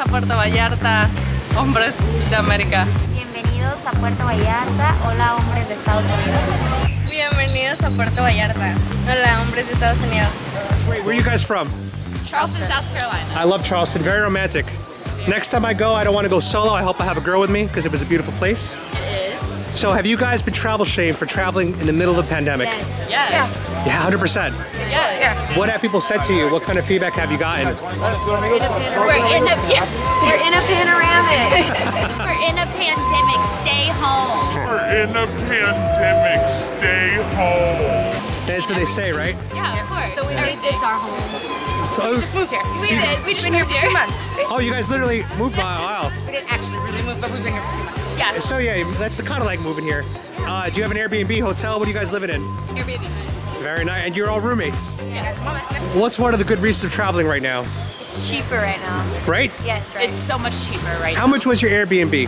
a Puerto Vallarta, hombres de América. Bienvenidos a Puerto Vallarta. Hola, hombres de Estados Unidos. Bienvenidos a Puerto Vallarta. Hola, hombres de Estados Unidos. Wait, where are you guys from? Charleston, South Carolina. I love Charleston, very romantic. Next time I go, I don't want to go solo. I hope I have a girl with me because it was a beautiful place. It is. So have you guys been travel shamed for traveling in the middle of the pandemic? Yes. Yes. Yeah, 100%. Yes. What have people said to you? What kind of feedback have you gotten? We're in a panoramic. We're in a pandemic. Stay home. We're in a pandemic, stay home. That's what they say, right? Yeah, of course. So we made this our home. So, We just moved here. We did. We just moved for here. 2 months. oh, you guys literally moved by a while. We didn't actually really move, but we've been here for 2 months. Yeah. So yeah, that's kind of like moving here. Do you have an Airbnb, hotel? What are you guys living in? Airbnb. Very nice. And you're all roommates. Yes. What's one of the good reasons of traveling right now? It's cheaper right now. Right? Yes, right. It's so much cheaper right How much was your Airbnb?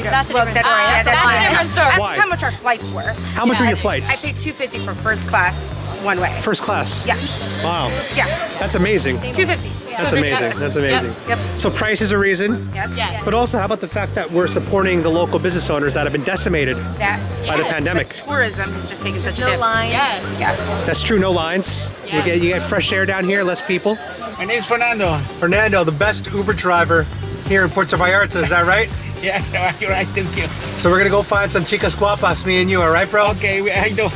That's a different story. That's a different story. That's Why? how much our flights were. How much were your I flights? paid $250 for first class one way. First class? Yeah. Wow. Yeah. That's amazing. $250. That's amazing. That's amazing. Yep. So price is a reason. Yes. Yes. But also, how about the fact that we're supporting the local business owners that have been decimated That's by the pandemic? tourism has just taken such a No dip. lines. Yes. Yeah. That's true, no lines. Yeah. You get fresh air down here, less people. My name's Fernando. Fernando, the best Uber driver here in Puerto Vallarta, is that right? Yeah, you're right, thank you. So we're gonna go find some chicas guapas, me and you, all right, bro? Okay, I know.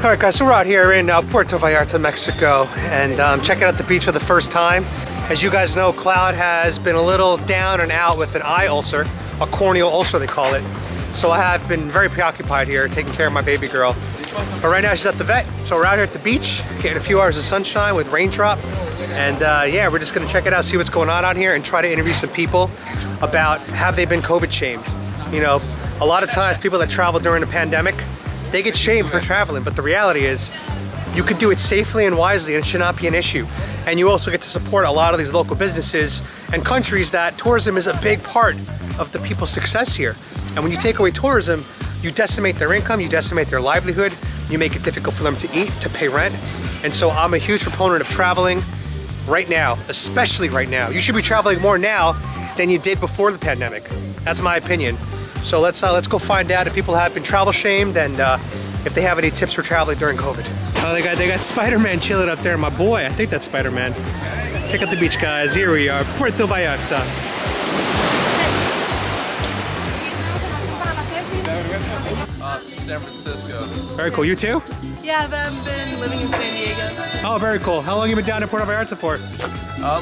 All right, guys, so we're out here in Puerto Vallarta, Mexico, and checking out the beach for the first time. As you guys know, Cloud has been a little down and out with an eye ulcer, a corneal ulcer they call it. So I have been very preoccupied here, taking care of my baby girl. But right now she's at the vet, so we're out here at the beach, getting a few hours of sunshine with Raindrop. And yeah, we're just gonna check it out, see what's going on out here, and try to interview some people about have they been COVID shamed. You know, a lot of times people that travel during the pandemic, they get shamed for traveling, but the reality is you could do it safely and wisely and it should not be an issue. And you also get to support a lot of these local businesses and countries that tourism is a big part of the people's success here. And when you take away tourism, you decimate their income, you decimate their livelihood, you make it difficult for them to eat, to pay rent. And so I'm a huge proponent of traveling right now, especially right now. You should be traveling more now than you did before the pandemic. That's my opinion. So let's go find out if people have been travel shamed and if they have any tips for traveling during COVID. Oh, they got Spider-Man chilling up there, my boy. I think that's Spider-Man. Check out the beach, guys. Here we are, Puerto Vallarta. San Francisco. Very cool. You too? Yeah, but I've been living in San Diego. Oh, very cool. How long have you been down in Puerto Vallarta for?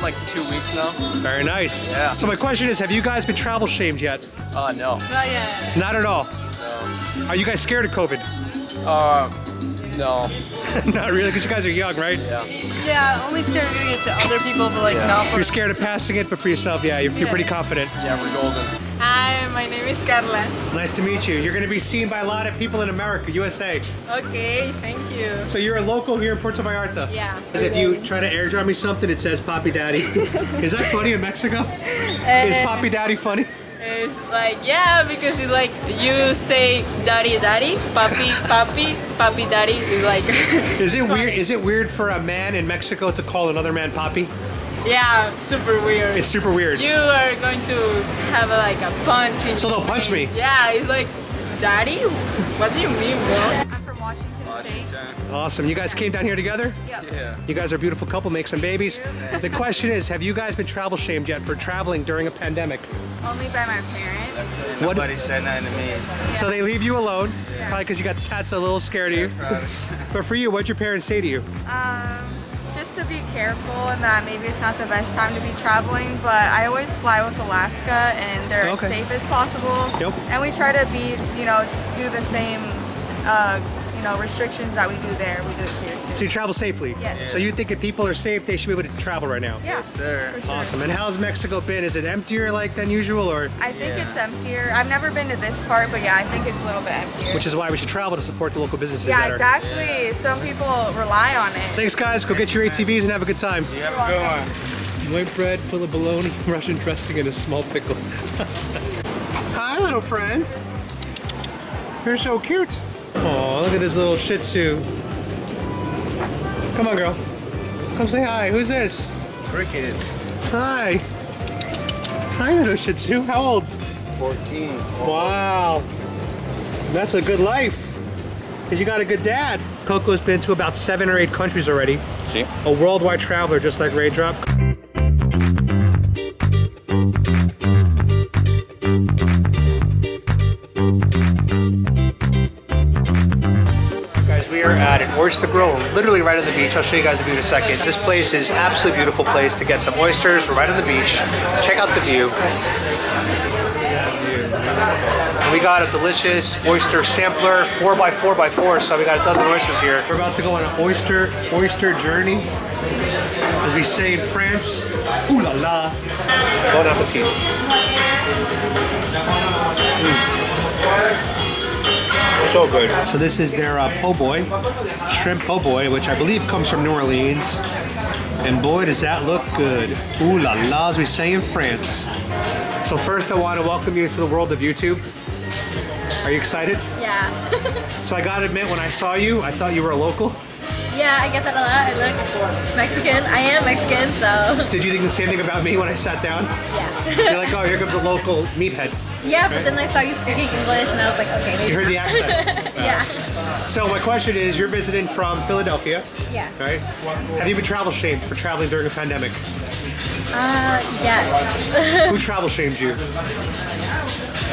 Like 2 weeks now. Very nice. Yeah. So my question is, have you guys been travel shamed yet? No. Not yet. Not at all. No. Are you guys scared of COVID? No. Not really, because you guys are young, right? Yeah. Yeah, only scared of doing it to other people, but like Yeah. not for. You're scared of passing it, but for yourself, yeah, you're pretty confident. Yeah, we're golden. Hi, my name is Carla. Nice to meet you. You're going to be seen by a lot of people in America, USA. Okay, thank you. So you're a local here in Puerto Vallarta? Yeah. Because if you try to airdrop me something, it says Papi Daddy. Is that funny in Mexico? Is Papi Daddy funny? It's like, yeah, because it's like you say daddy, daddy, papi, papi, papi, daddy. It's like. Is it it's weird? funny. Is it weird for a man in Mexico to call another man Papi? Yeah, super weird. It's super weird. You are going to have like a punch in So they'll punch me? Yeah, it's like, daddy? What do you mean, bro? I'm from Washington State. Awesome. You guys came down here together? Yeah. You guys are a beautiful couple, make some babies. The question is, have you guys been travel shamed yet for traveling during a pandemic? Only by my parents. What? Nobody said nothing to me. So they leave you alone, probably because you got the tats a little scared of you. But for you, what'd your parents say to you? Just to be careful and that maybe it's not the best time to be traveling, but I always fly with Alaska and they're Okay. as safe as possible. Yep. And we try to be, do the same, restrictions that we do there, we do it here too. So you travel safely? Yes. So you think if people are safe, they should be able to travel right now? Yeah, Sir. for sure. Awesome. And how's Mexico been? Is it emptier than usual, or? I think it's emptier. I've never been to this part, but yeah, I think it's a little bit emptier. Which is why we should travel to support the local businesses. yeah, that are- exactly. Some people rely on it. Thanks, guys. Go get your ATVs and have a good time. You have a good one. White bread full of bologna, Russian dressing, and a small pickle. Hi, little friend. You're so cute. Oh, look at this little Shih Tzu. Come on, girl. Come say hi. Who's this? Cricket. Hi. Hi, little Shih Tzu. How old? 14. Wow. That's a good life. Because you got a good dad. Coco's been to about 7 or 8 countries already. See? A worldwide traveler just like Raindrop. Guys, we are at an oyster grill, literally right on the beach. I'll show you guys the view in a second. This place is an absolutely beautiful place to get some oysters. We're right on the beach. Check out the view. And we got a delicious oyster sampler, 4x4x4, so we got a dozen oysters here. We're about to go on an oyster journey. As we say in France, ooh la la. Bon appetit. So good. So this is their po' boy, shrimp po' boy, which I believe comes from New Orleans. And boy, does that look good. Ooh la la, as we say in France. So first I want to welcome you to the world of YouTube. Are you excited? Yeah. So I gotta admit, when I saw you, I thought you were a local. Yeah, I get that a lot. I look Mexican. I am Mexican, so. Did you think the same thing about me when I sat down? Yeah. You're like, oh, here comes a local meathead. Yeah, but then I saw you speaking English and I was like, okay, maybe You heard the not. accent. Yeah. So my question is, you're visiting from Philadelphia, Yeah. right? Have you been travel shamed for traveling during a pandemic? Yes. Who travel shamed you?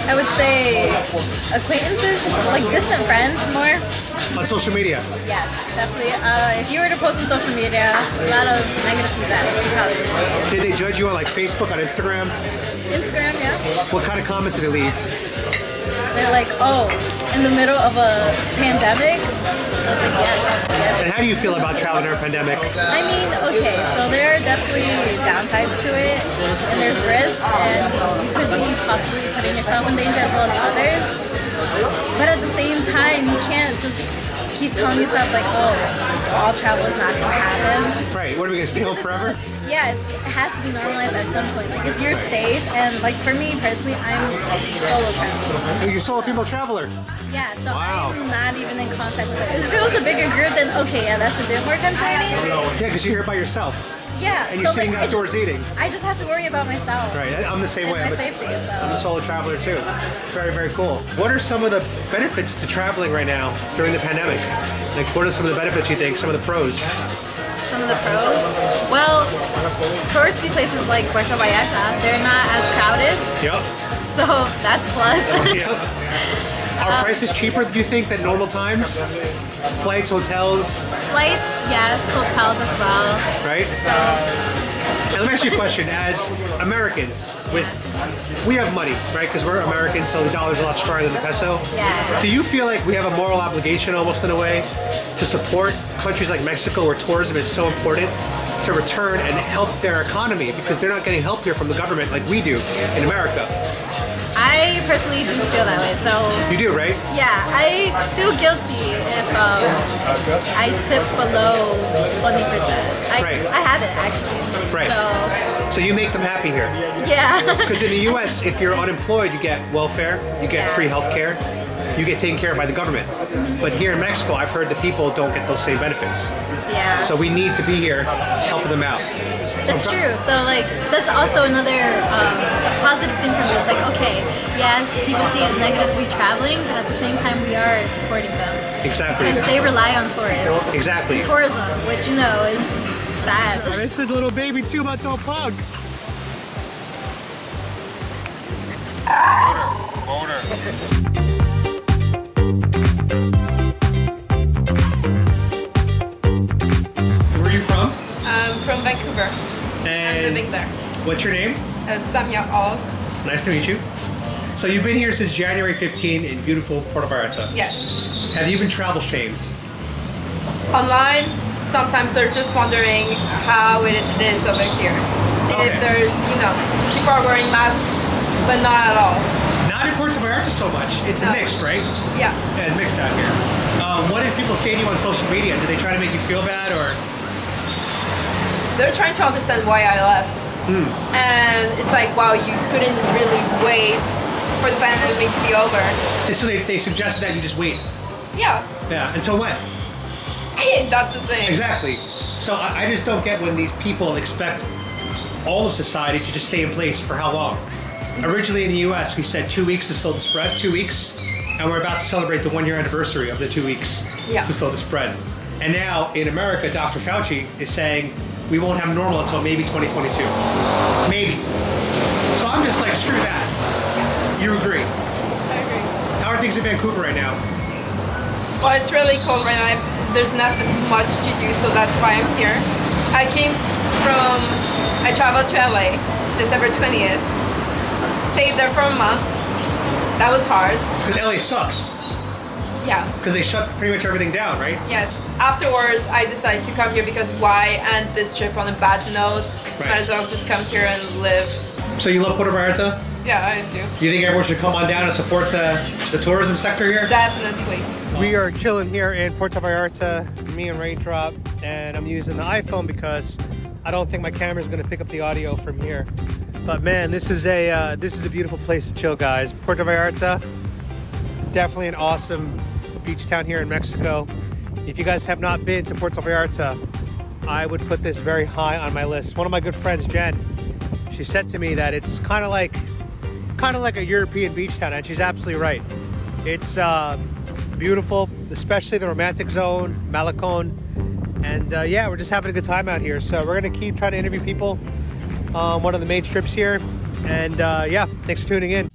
I would say acquaintances, like distant friends more. On social media? Yes, definitely. If you were to post on social media, a lot of negative feedback you probably would get. Did they judge you on like Facebook, on Instagram? Instagram, yeah. What kind of comments did they leave? They're like, oh, in the middle of a pandemic? I was like, yes. And how do you feel about traveling during a pandemic? I mean, okay, so there are definitely downsides to it, and there's risks, and you could be possibly putting yourself in danger as well as others. But at the same time, you can't just keep telling yourself like, oh, all travel is not going to happen. Right, what are we gonna stay home forever? Yeah, it has to be normalized at some point. Like if you're safe, and like for me personally, I'm a solo traveler. Oh, you're solo female traveler. Yeah, so Wow. I'm not even in contact with it. If it was a bigger group, then okay, yeah, that's a bit more concerning. Yeah, because you're here by yourself. Yeah. And you're so, sitting like, outdoors eating. I just have to worry about myself. Right, I'm the same It's way. my safety, I'm a so. solo traveler too. Very, very cool. What are some of the benefits to traveling right now during the pandemic? Like, what are some of the benefits you think, some of the pros? Some of the pros? Well, touristy places like Puerto Vallarta, they're not as crowded, Yep. so that's plus. Yep. Are prices cheaper, do you think, than normal times? Flights, hotels, Flights, yes, hotels as well. right? So, And let me ask you a question. As Americans, we have money, right? Because we're Americans, so the dollar's a lot stronger than the peso. yeah. Do you feel like we have a moral obligation, almost in a way, to support countries like Mexico, where tourism is so important, to return and help their economy, because they're not getting help here from the government like we do in America? I personally do feel that way, so You do, right? yeah, I feel guilty if I tip below 20%. Right. I have it actually. Right. So So you make them happy here. yeah. Because in the US, if you're unemployed, you get welfare, you get free health care, you get taken care of by the government. But here in Mexico, I've heard that people don't get those same benefits. Yeah. So we need to be here helping them out. That's true. So like that's also another positive thing for me. It's like okay, yes, people see it negative to be traveling, but at the same time we are supporting them Exactly. because they rely on tourists, Exactly. tourism, which you know is sad. This is a little baby too, about to plug. Where are you from? I'm from Vancouver. And I'm living there. what's your name? Samia Oz. Nice to meet you. So you've been here since January 15 in beautiful Puerto Vallarta. Yes. Have you been travel shamed? Online, sometimes they're just wondering how it is over here. Okay. If there's, people are wearing masks, but not at all. Not in Puerto Vallarta so much. It's No. mixed, right? Yeah. Yeah, it's mixed out here. What did people say to you on social media? Did they try to make you feel bad, or? They're trying to understand why I left. And it's like, wow, you couldn't really wait for the pandemic to be over. So they suggested that you just wait. Yeah. Yeah, until when? That's the thing. Exactly. So I just don't get when these people expect all of society to just stay in place for how long? Originally in the US, we said 2 weeks to slow the spread, 2 weeks, and we're about to celebrate the 1 year anniversary of the 2 weeks to slow the spread. And now in America, Dr. Fauci is saying we won't have normal until maybe 2022. Maybe. So I'm just like, screw that. You agree? I agree. How are things in Vancouver right now? Well, it's really cold right now. There's nothing much to do, so that's why I'm here. I traveled to LA December 20th, stayed there for a month. That was hard. Because LA sucks. Yeah. Because they shut pretty much everything down, right? Yes. Afterwards, I decided to come here because why end this trip on a bad note? Right. Might as well just come here and live. So you love Puerto Vallarta? Yeah, I do. You think everyone should come on down and support the tourism sector here? Definitely. We are chilling here in Puerto Vallarta, me and Raindrop, and I'm using the iPhone because I don't think my camera is going to pick up the audio from here. But man, this is a beautiful place to chill, guys. Puerto Vallarta, definitely an awesome beach town here in Mexico. If you guys have not been to Puerto Vallarta, I would put this very high on my list. One of my good friends, Jen, she said to me that it's kind of like a European beach town, and she's absolutely right. It's beautiful, especially the romantic zone, Malecon, and yeah, we're just having a good time out here. So we're gonna keep trying to interview people on one of the main strips here, and yeah, thanks for tuning in.